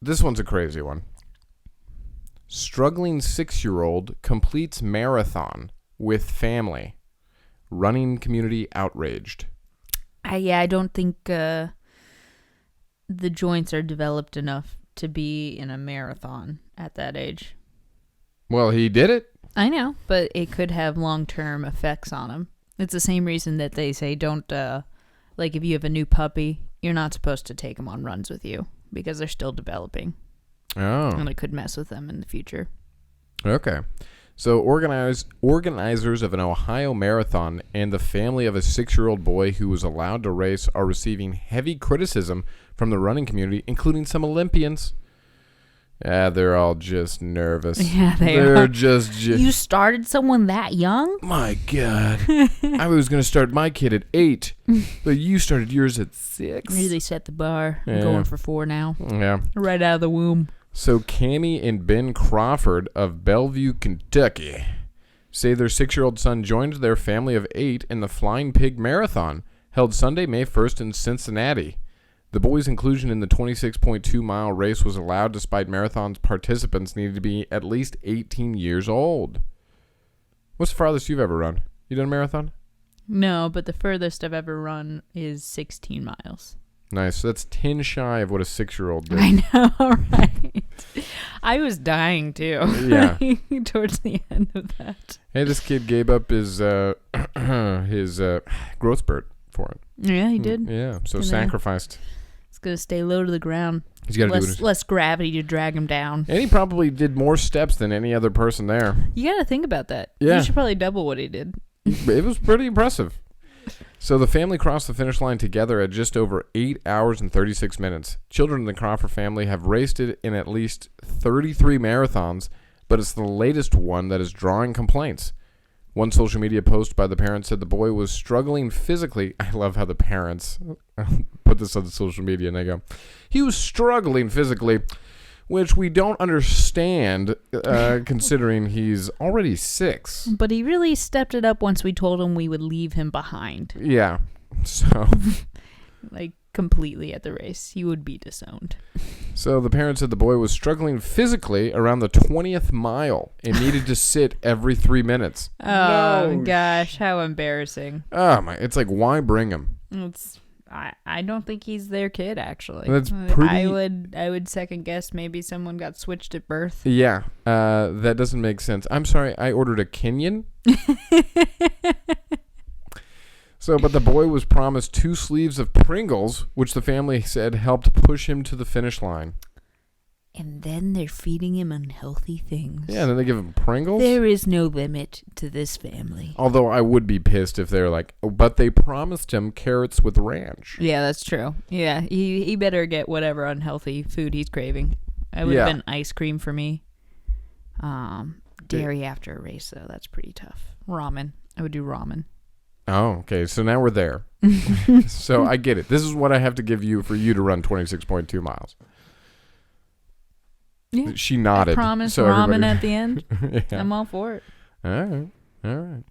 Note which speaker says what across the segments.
Speaker 1: This one's a crazy one. Struggling 6-year-old completes marathon with family. Running community outraged.
Speaker 2: I don't think the joints are developed enough to be in a marathon at that age.
Speaker 1: Well, he did it.
Speaker 2: I know, but it could have long-term effects on him. It's the same reason that they say don't, like if you have a new puppy, you're not supposed to take them on runs with you because they're still developing.
Speaker 1: Oh.
Speaker 2: And it could mess with them in the future.
Speaker 1: Okay. So organizers of an Ohio marathon and the family of a 6-year-old boy who was allowed to race are receiving heavy criticism from the running community, including some Olympians. Yeah, they're all just nervous.
Speaker 2: Yeah,
Speaker 1: they're just.
Speaker 2: You started someone that young?
Speaker 1: My God. I was going to start my kid at 8, but you started yours at 6.
Speaker 2: Really set the bar.
Speaker 1: Yeah.
Speaker 2: I'm going for 4 now.
Speaker 1: Yeah.
Speaker 2: Right out of the womb.
Speaker 1: So Cammie and Ben Crawford of Bellevue, Kentucky, say their 6-year-old son joined their family of 8 in the Flying Pig Marathon, held Sunday, May 1st in Cincinnati. The boys' inclusion in the 26.2-mile race was allowed despite marathon's participants needed to be at least 18 years old. What's the farthest you've ever run? You done a marathon?
Speaker 2: No, but the furthest I've ever run is 16 miles.
Speaker 1: Nice. So that's 10 shy of what a 6-year-old did.
Speaker 2: I know, right? I was dying, too.
Speaker 1: Yeah.
Speaker 2: Towards the end of that.
Speaker 1: Hey, this kid gave up his growth spurt for it.
Speaker 2: Yeah, he did.
Speaker 1: Yeah, so
Speaker 2: Gonna-
Speaker 1: sacrificed.
Speaker 2: It's going to stay low to the ground.
Speaker 1: He's got to do it.
Speaker 2: Less gravity to drag him down.
Speaker 1: And he probably did more steps than any other person there.
Speaker 2: You got to think about that.
Speaker 1: Yeah.
Speaker 2: You should probably double what he did.
Speaker 1: It was pretty impressive. So the family crossed the finish line together at just over 8 hours and 36 minutes. Children in the Crawford family have raced it in at least 33 marathons, but it's the latest one that is drawing complaints. One social media post by the parents said the boy was struggling physically. I love how the parents put this on social media and they go, he was struggling physically, which we don't understand considering he's already 6.
Speaker 2: But he really stepped it up once we told him we would leave him behind.
Speaker 1: Yeah. So
Speaker 2: Like completely at the race. He would be disowned.
Speaker 1: So the parents said the boy was struggling physically around the 20th mile and needed to sit every 3 minutes.
Speaker 2: Oh, gosh. How embarrassing.
Speaker 1: Oh my! It's like, why bring him?
Speaker 2: I don't think he's their kid, actually.
Speaker 1: That's pretty.
Speaker 2: I would second guess maybe someone got switched at birth.
Speaker 1: Yeah, that doesn't make sense. I'm sorry, I ordered a Kenyan. So, but the boy was promised 2 sleeves of Pringles, which the family said helped push him to the finish line.
Speaker 2: And then they're feeding him unhealthy things.
Speaker 1: Yeah, and then they give him Pringles?
Speaker 2: There is no limit to this family.
Speaker 1: Although I would be pissed if they're like, oh, but they promised him carrots with ranch.
Speaker 2: Yeah, that's true. Yeah, he better get whatever unhealthy food he's craving. It would have been ice cream for me. Dairy after a race, though, that's pretty tough. Ramen. I would do ramen.
Speaker 1: Oh, okay. So now we're there. So I get it. This is what I have to give you for you to run 26.2 miles.
Speaker 2: Yeah.
Speaker 1: She nodded.
Speaker 2: I promise
Speaker 1: so
Speaker 2: ramen
Speaker 1: everybody...
Speaker 2: at the end.
Speaker 1: Yeah.
Speaker 2: I'm all for it.
Speaker 1: All right.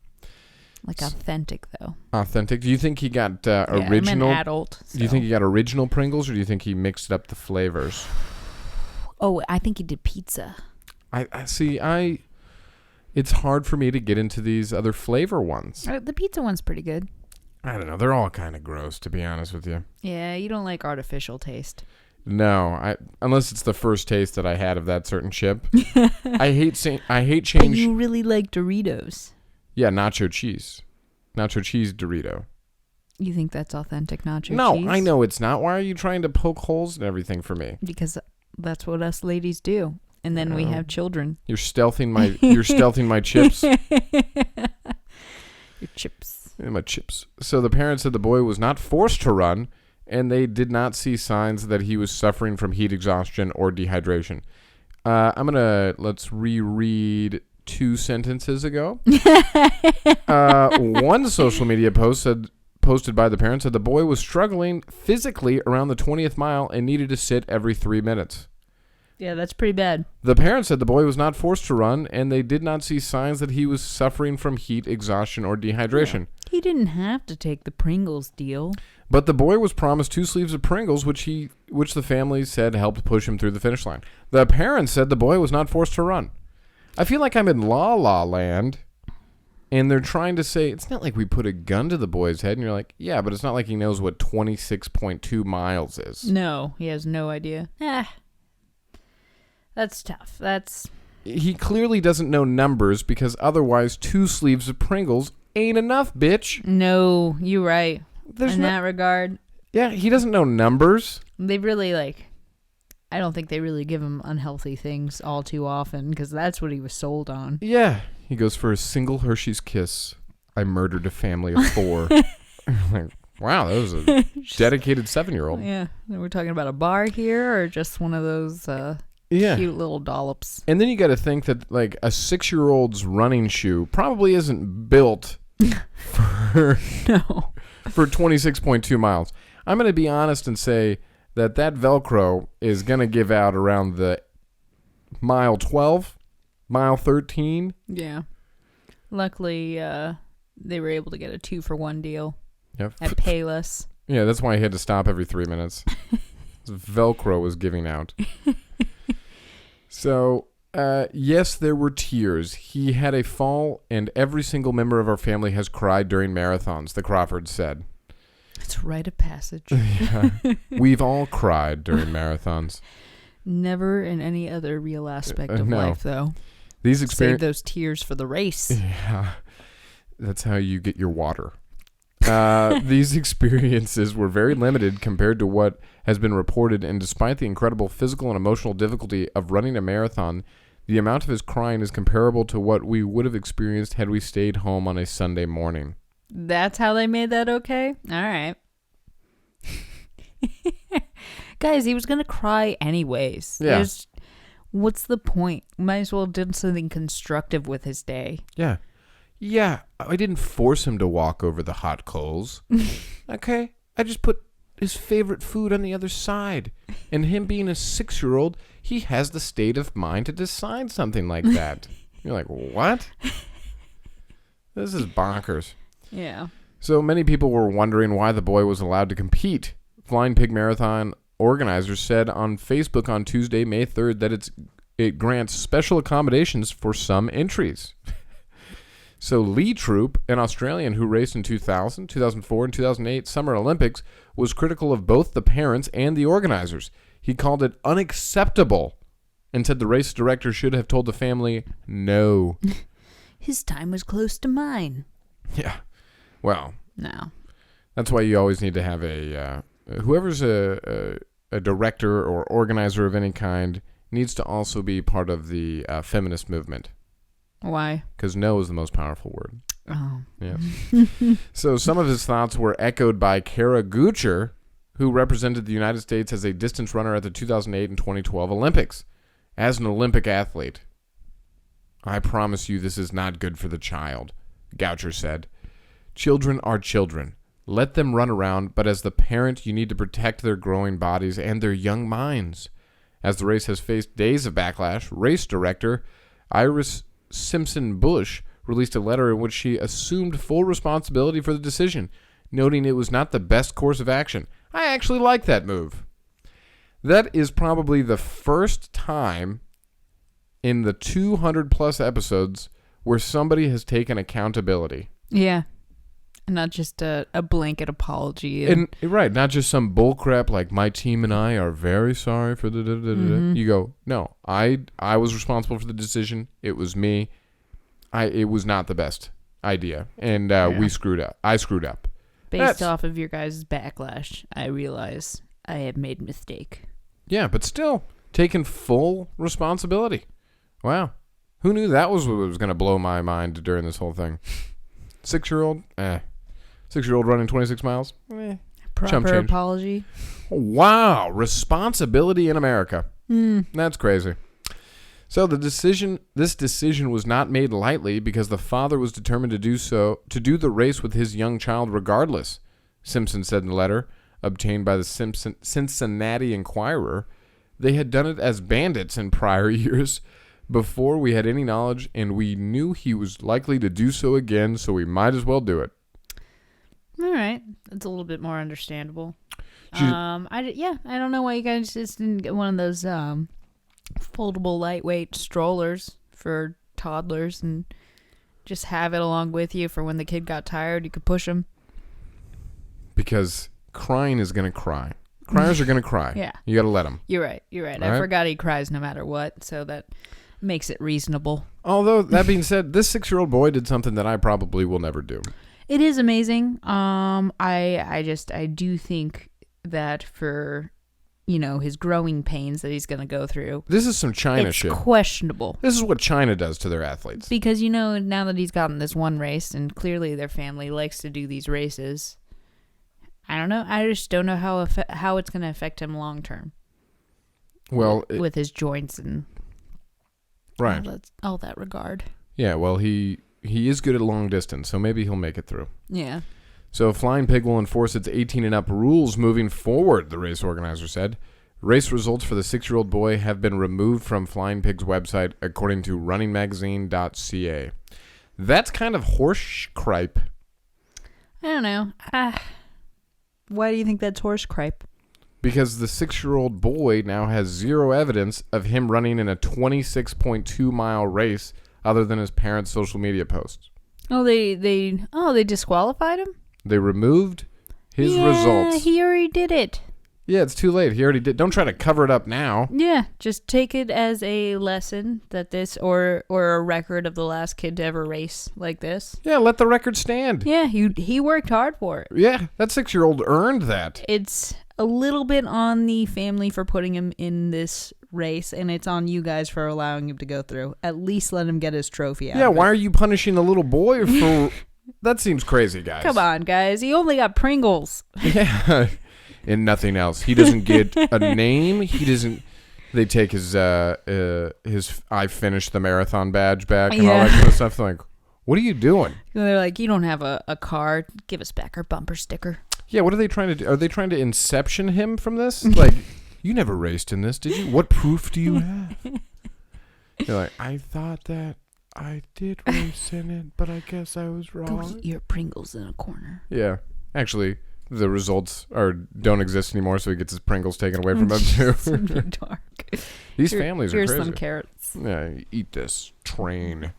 Speaker 2: Like authentic, though.
Speaker 1: Authentic. Do you think he got original?
Speaker 2: I'm an adult. So.
Speaker 1: Do you think he got original Pringles, or do you think he mixed up the flavors?
Speaker 2: Oh, I think he did pizza.
Speaker 1: I see. It's hard for me to get into these other flavor ones.
Speaker 2: The pizza one's pretty good.
Speaker 1: I don't know. They're all kind of gross, to be honest with you.
Speaker 2: Yeah, you don't like artificial taste.
Speaker 1: No, unless it's the first taste that I had of that certain chip. I hate change.
Speaker 2: But you really like Doritos.
Speaker 1: Yeah, nacho cheese Dorito.
Speaker 2: You think that's authentic nacho cheese?
Speaker 1: No, I know it's not. Why are you trying to poke holes in everything for me?
Speaker 2: Because that's what us ladies do. And then we have children.
Speaker 1: You're stealthing my chips.
Speaker 2: Your chips.
Speaker 1: My chips. So the parents said the boy was not forced to run, and they did not see signs that he was suffering from heat exhaustion or dehydration. Let's reread 2 sentences ago. One social media posted by the parents said the boy was struggling physically around the 20th mile and needed to sit every 3 minutes.
Speaker 2: Yeah, that's pretty bad.
Speaker 1: The parents said the boy was not forced to run, and they did not see signs that he was suffering from heat exhaustion or dehydration.
Speaker 2: Yeah. He didn't have to take the Pringles deal.
Speaker 1: But the boy was promised 2 sleeves of Pringles, which the family said helped push him through the finish line. The parents said the boy was not forced to run. I feel like I'm in La La Land, and they're trying to say, it's not like we put a gun to the boy's head, and you're like, yeah, but it's not like he knows what 26.2 miles is.
Speaker 2: No, he has no idea. That's tough.
Speaker 1: He clearly doesn't know numbers, because otherwise 2 sleeves of Pringles ain't enough, bitch.
Speaker 2: No, you're right. That regard.
Speaker 1: Yeah, he doesn't know numbers.
Speaker 2: They really, I don't think they really give him unhealthy things all too often, because that's what he was sold on.
Speaker 1: Yeah. He goes, for a single Hershey's Kiss, I murdered a family of 4. Like, wow, that was a dedicated 7-year-old.
Speaker 2: Yeah. We're talking about a bar here, or just one of those cute little dollops.
Speaker 1: And then you got to think that, like, a 6-year-old's running shoe probably isn't built for 26.2 miles. I'm going to be honest and say that Velcro is going to give out around the mile 12, mile 13.
Speaker 2: Yeah. Luckily, they were able to get a 2-for-1 deal
Speaker 1: Yep.
Speaker 2: at Payless.
Speaker 1: Yeah, that's why he had to stop every 3 minutes. Velcro was giving out. So, yes, there were tears. He had a fall, and every single member of our family has cried during marathons, the Crawfords said.
Speaker 2: It's a rite of passage.
Speaker 1: Yeah. We've all cried during marathons.
Speaker 2: Never in any other real aspect of life, though. Save those tears for the race.
Speaker 1: Yeah. That's how you get your water. These experiences were very limited compared to what has been reported, and despite the incredible physical and emotional difficulty of running a marathon, the amount of his crying is comparable to what we would have experienced had we stayed home on a Sunday morning.
Speaker 2: That's how they made that okay? All right. Guys, he was going to cry anyways.
Speaker 1: Yeah.
Speaker 2: What's the point? Might as well have done something constructive with his day.
Speaker 1: Yeah. Yeah, I didn't force him to walk over the hot coals. Okay? I just put his favorite food on the other side. And him being a 6-year-old, he has the state of mind to decide something like that. You're like, what? This is bonkers.
Speaker 2: Yeah.
Speaker 1: So many people were wondering why the boy was allowed to compete. Flying Pig Marathon organizers said on Facebook on Tuesday, May 3rd, that it grants special accommodations for some entries. So Lee Troop, an Australian who raced in 2000, 2004, and 2008 Summer Olympics, was critical of both the parents and the organizers. He called it unacceptable and said the race director should have told the family no.
Speaker 2: His time was close to mine.
Speaker 1: Yeah. Well,
Speaker 2: no.
Speaker 1: That's why you always need to have whoever's a director or organizer of any kind needs to also be part of the feminist movement.
Speaker 2: Why?
Speaker 1: Because no is the most powerful word.
Speaker 2: Oh.
Speaker 1: Yeah. So some of his thoughts were echoed by Kara Gucher, who represented the United States as a distance runner at the 2008 and 2012 Olympics. As an Olympic athlete, I promise you this is not good for the child, Goucher said. Children are children. Let them run around, but as the parent, you need to protect their growing bodies and their young minds. As the race has faced days of backlash, race director Iris Simpson Bush released a letter in which she assumed full responsibility for the decision, noting it was not the best course of action. I actually like that move. That is probably the first time in the 200-plus episodes where somebody has taken accountability.
Speaker 2: Yeah. Not just a blanket apology.
Speaker 1: And right, not just some bullcrap like my team and I are very sorry for the Mm-hmm. You go, no, I was responsible for the decision. It was me. It was not the best idea, and we screwed up. I screwed up.
Speaker 2: Based off of your guys' backlash, I realize I have made a mistake.
Speaker 1: Yeah, but still taking full responsibility. Wow, who knew that was what was going to blow my mind during this whole thing? 6-year-old, 6-year-old running 26 miles.
Speaker 2: Proper apology.
Speaker 1: Wow, responsibility in America. That's crazy. So this decision was not made lightly because the father was determined to do the race with his young child regardless, Simpson said in the letter obtained by the Cincinnati Enquirer. They had done it as bandits in prior years before we had any knowledge, and we knew he was likely to do so again, so we might as well do it.
Speaker 2: All right, that's a little bit more understandable.
Speaker 1: She-
Speaker 2: I don't know why you guys just didn't get one of those foldable lightweight strollers for toddlers and just have it along with you for when the kid got tired, you could push him.
Speaker 1: Because crying is going to cry. Criers are going to cry.
Speaker 2: Yeah.
Speaker 1: You got to let them.
Speaker 2: You're right.
Speaker 1: Right?
Speaker 2: I forgot he cries no matter what, so that makes it reasonable.
Speaker 1: Although, that being said, this 6-year-old boy did something that I probably will never do.
Speaker 2: It is amazing. I do think that for, his growing pains that he's going to go through,
Speaker 1: This is some China
Speaker 2: it's
Speaker 1: shit.
Speaker 2: questionable.
Speaker 1: This is what China does to their athletes.
Speaker 2: Because, now that he's gotten this one race, and clearly their family likes to do these races, I don't know. I just don't know how it's going to affect him long term.
Speaker 1: Well,
Speaker 2: with his joints and
Speaker 1: right.
Speaker 2: all that regard.
Speaker 1: Yeah, well, he is good at long distance, so maybe he'll make it through.
Speaker 2: Yeah.
Speaker 1: So Flying Pig will enforce its 18 and up rules moving forward, the race organizer said. Race results for the 6-year-old boy have been removed from Flying Pig's website, according to runningmagazine.ca. That's kind of horse cripe.
Speaker 2: I don't know. Why do you think that's horse cripe?
Speaker 1: Because the 6-year-old boy now has zero evidence of him running in a 26.2-mile race other than his parents' social media posts.
Speaker 2: Oh, they disqualified him?
Speaker 1: They removed his results.
Speaker 2: He already did it.
Speaker 1: Yeah, it's too late. He already did. Don't try to cover it up now.
Speaker 2: Yeah, just take it as a lesson that this or a record of the last kid to ever race like this.
Speaker 1: Yeah, let the record stand.
Speaker 2: Yeah, he worked hard for it.
Speaker 1: Yeah, that 6-year-old earned that.
Speaker 2: It's a little bit on the family for putting him in this race, and it's on you guys for allowing him to go through. At least let him get his trophy out.
Speaker 1: Yeah, why are you punishing the little boy for... That seems crazy, guys.
Speaker 2: Come on, guys. He only got Pringles.
Speaker 1: Yeah, and nothing else. He doesn't get a name. He doesn't... They take his I finished the marathon badge back and all that kind of stuff. They're like, what are you doing?
Speaker 2: They're like, you don't have a car. Give us back our bumper sticker.
Speaker 1: Yeah, what are they trying to do? Are they trying to inception him from this? Like, you never raced in this, did you? What proof do you have? You're like, I thought that I did race in it, but I guess I was
Speaker 2: Go
Speaker 1: wrong.
Speaker 2: eat your Pringles in a corner.
Speaker 1: Yeah. Actually, the results don't exist anymore, so he gets his Pringles taken away from him, too.
Speaker 2: It's dark.
Speaker 1: These families are
Speaker 2: Here's
Speaker 1: crazy.
Speaker 2: some carrots.
Speaker 1: Yeah, eat this train.